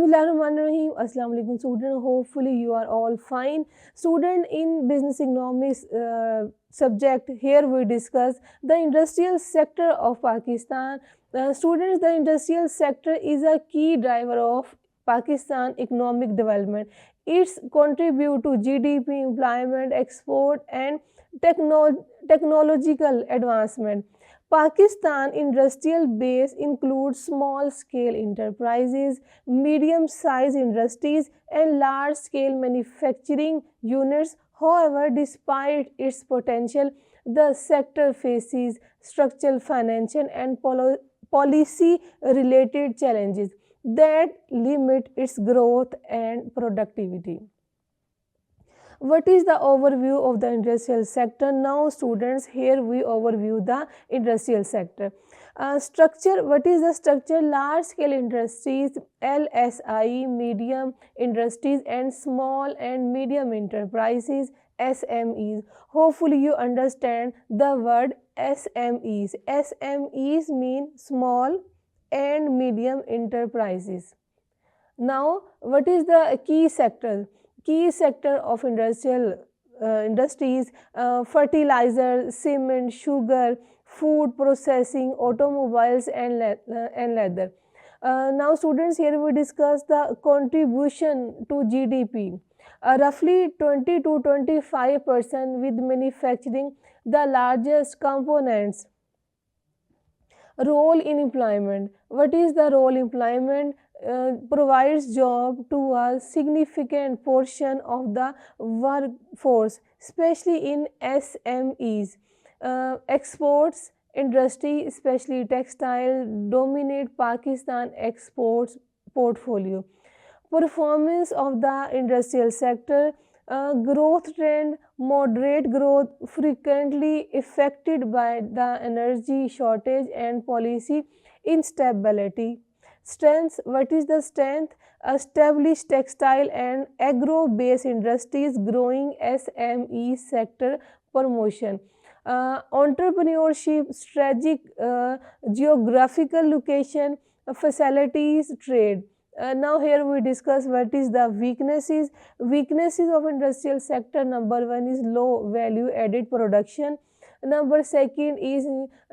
Bismillahirrahmanirrahim. Assalamu alaikum student. Hopefully you are all fine. Student in business economics subject, here we discuss the industrial sector of Pakistan. Students, the industrial sector is a key driver of Pakistan economic development. It's contribute to GDP, employment, export and technological advancement. Pakistan industrial base includes small scale enterprises, medium sized industries and large scale manufacturing units. However, despite its potential, the sector faces structural, financial and policy related challenges that limit its growth and productivity. What is the overview of the industrial sector? Now students, here we overview the industrial sector. Structure, what is the structure? Large scale industries, LSI, medium industries and small and medium enterprises, SMEs. Hopefully you understand the word SMEs. SMEs mean small and medium enterprises. Now, what is the key sector? Key sector of industrial industries, fertilizer, cement, sugar, food processing, automobiles and leather. Now students, here we discuss the contribution to GDP. Roughly 20 to 25% with manufacturing the largest components. Role in employment. What is the role employment? Provides job to a significant portion of the workforce, especially in SMEs. Exports industry, especially textile, dominate Pakistan exports portfolio. Performance of the industrial sector, growth trend, moderate growth, frequently affected by the energy shortage and policy instability. Strengths, what is the strength? Established textile and agro-based industries, growing SME sector promotion. Entrepreneurship, strategic geographical location, facilities, trade. Now here we discuss what is the weaknesses. Weaknesses of industrial sector. Number one is low value added production. Number second is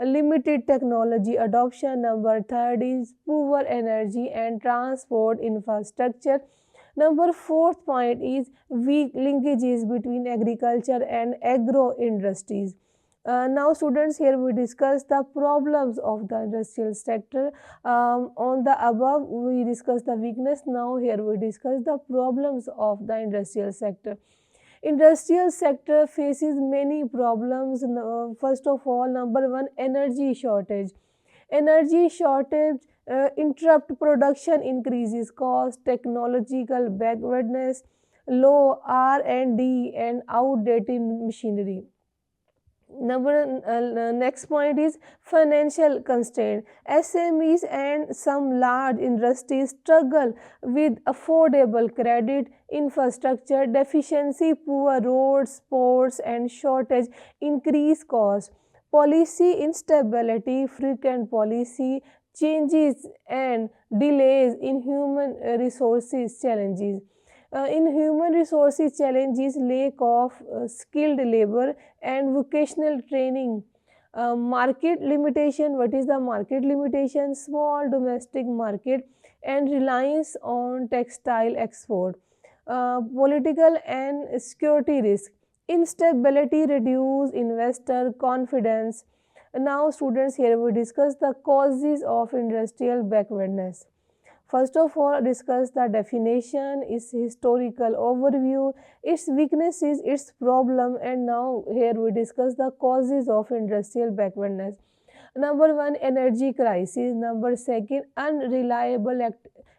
limited technology adoption. Number third is poor energy and transport infrastructure. Number fourth point is weak linkages between agriculture and agro industries. Now students, here we discuss the problems of the industrial sector. On the above we discuss the weakness. Now here we discuss the problems of the industrial sector. Industrial sector faces many problems. First of all, number one, energy shortage. Energy shortage interrupt production, increases cost, technological backwardness, low R&D and outdated machinery. Next point is financial constraint. SMEs and some large industries struggle with affordable credit, infrastructure deficiency, poor roads, ports and shortage increase cost. Policy instability, frequent policy changes and delays in human resources challenges. In human resources challenges, lack of skilled labor and vocational training. Market limitation, what is the market limitation? Small domestic market and reliance on textile export. Political and security risk, instability reduce investor confidence. Now students, here we discuss the causes of industrial backwardness. First of all, discuss the definition, its historical overview, its weaknesses, its problem, and now here we discuss the causes of industrial backwardness. Number one, energy crisis. Number second, unreliable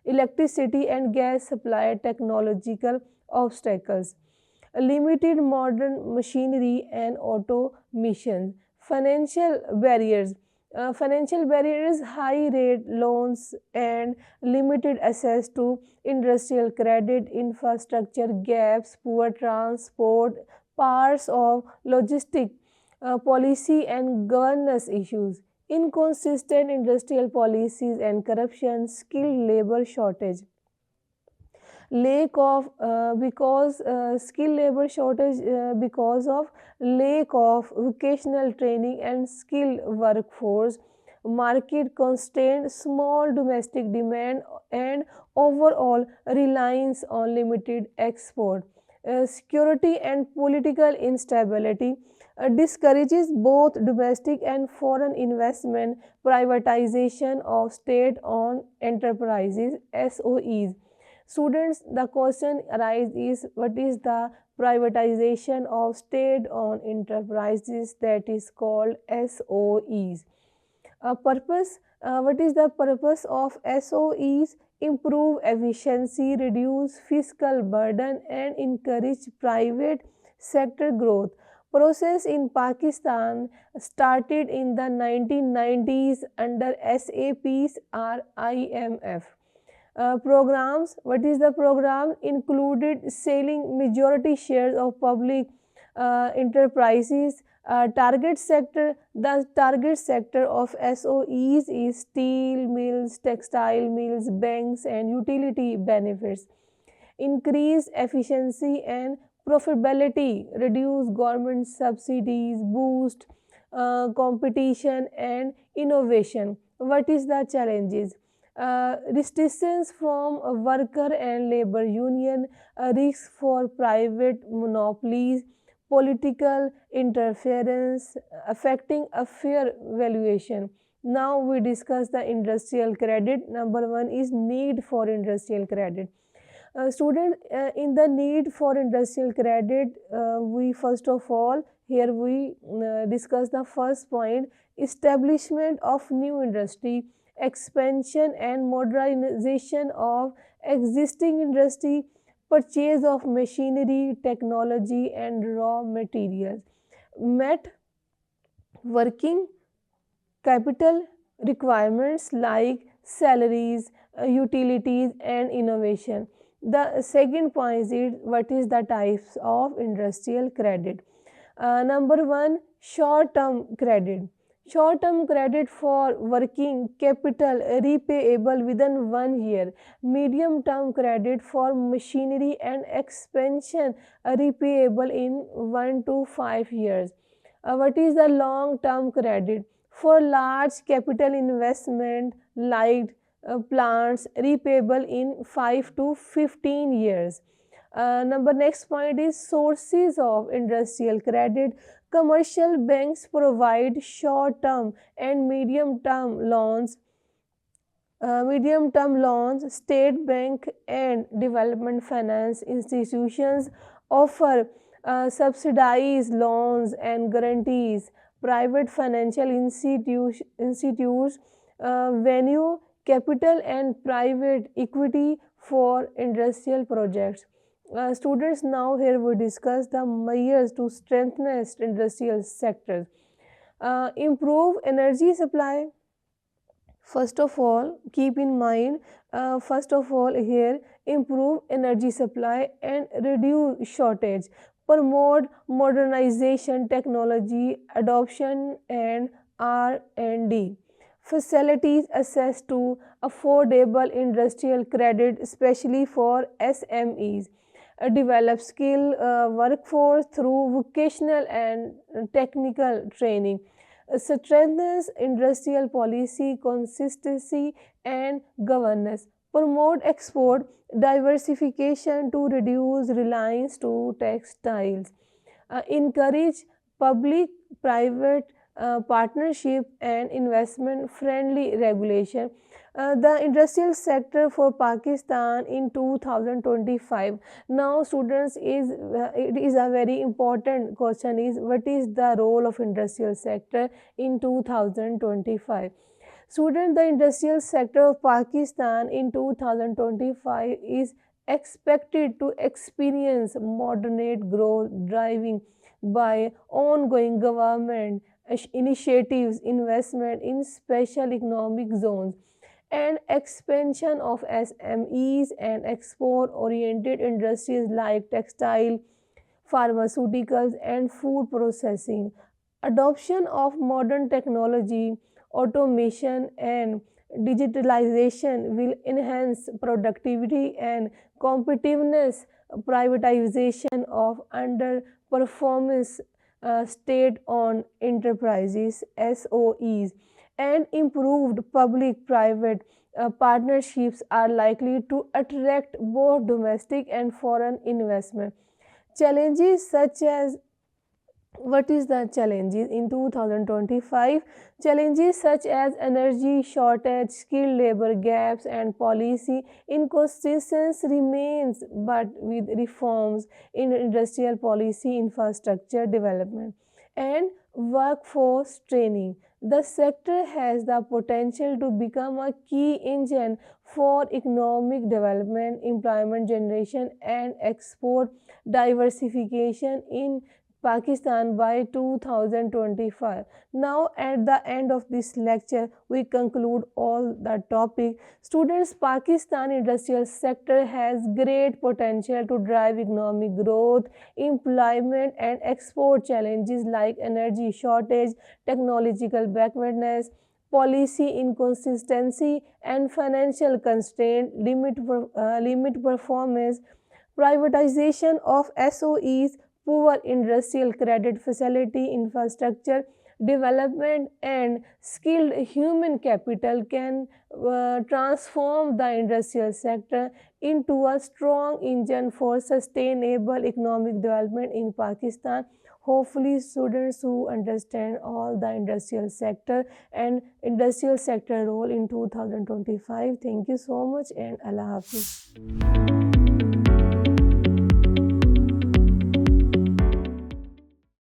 electricity and gas supply, technological obstacles, limited modern machinery and automation. Financial barriers. Financial barriers, high rate loans and limited access to industrial credit, infrastructure gaps, poor transport, parts of logistic policy and governance issues, inconsistent industrial policies and corruption, skilled labor shortage. lack of because skill labor shortage because of lack of vocational training and skilled workforce, market constraint, small domestic demand, and overall reliance on limited export. Security and political instability discourages both domestic and foreign investment. Privatization of state owned enterprises, SOEs. Students, the question arises is what is the privatization of state owned enterprises, that is called SOEs. What is the purpose of SOEs? Improve efficiency, reduce fiscal burden, and encourage private sector growth. Process in Pakistan started in the 1990s under SAPs or IMF. Programs, what is the program? Included selling majority shares of public enterprises. Target sector, the target sector of SOEs is steel mills, textile mills, banks, and utility benefits. Increase efficiency and profitability, reduce government subsidies, boost competition and innovation. What is the challenges? Restrictions from a worker and labor union, risks for private monopolies, political interference affecting a fair valuation. Now we discuss the industrial credit. Number one is need for industrial credit. Student, in the need for industrial credit, we first of all here we discuss the first point: establishment of new industry, expansion and modernization of existing industry, purchase of machinery, technology, and raw materials. Met working capital requirements like salaries, utilities, and innovation. The second point is what is the types of industrial credit. Number one, short term credit. Short term credit for working capital repayable within 1 year. Medium term credit for machinery and expansion repayable in 1 to 5 years. What is the long term credit? For large capital investment like plants repayable in 5 to 15 years. Number next point is sources of industrial credit. Commercial banks provide short term and medium term loans. State bank and development finance institutions offer subsidized loans and guarantees. Private financial institutes venue capital and private equity for industrial projects. Students, now here we discuss the measures to strengthen industrial sectors. Improve energy supply. First of all, keep in mind, first of all here, improve energy supply and reduce shortage. Promote modernization, technology adoption, and R&D. Facilities access to affordable industrial credit, especially for SMEs. Develop skill workforce through vocational and technical training. Strengthens industrial policy consistency and governance. Promote export diversification to reduce reliance to textiles. Encourage public private partnership and investment friendly regulation. The industrial sector for Pakistan in 2025. Now students, it is a very important question is what is the role of industrial sector in 2025. Student, the industrial sector of Pakistan in 2025 is expected to experience moderate growth driving by ongoing government initiatives, investment in special economic zones, and expansion of SMEs and export oriented industries like textile, pharmaceuticals, and food processing. Adoption of modern technology, automation, and digitalization will enhance productivity and competitiveness. Privatization of underperformance state-owned enterprises (SOEs) and improved public-private partnerships are likely to attract both domestic and foreign investment. Challenges such as what is the challenges in 2025? Challenges such as energy shortage, skilled labor gaps, and policy inconsistency remains, but with reforms in industrial policy, infrastructure development, and workforce training, the sector has the potential to become a key engine for economic development, employment generation, and export diversification in Pakistan by 2025. Now, at the end of this lecture, we conclude all the topic. Students, Pakistan industrial sector has great potential to drive economic growth, employment, and export. Challenges like energy shortage, technological backwardness, policy inconsistency, and financial constraint limit performance. Privatization of SOEs, poor industrial credit facility, infrastructure development, and skilled human capital can transform the industrial sector into a strong engine for sustainable economic development in Pakistan. Hopefully, students who understand all the industrial sector and industrial sector role in 2025. Thank you so much and Allah Hafiz.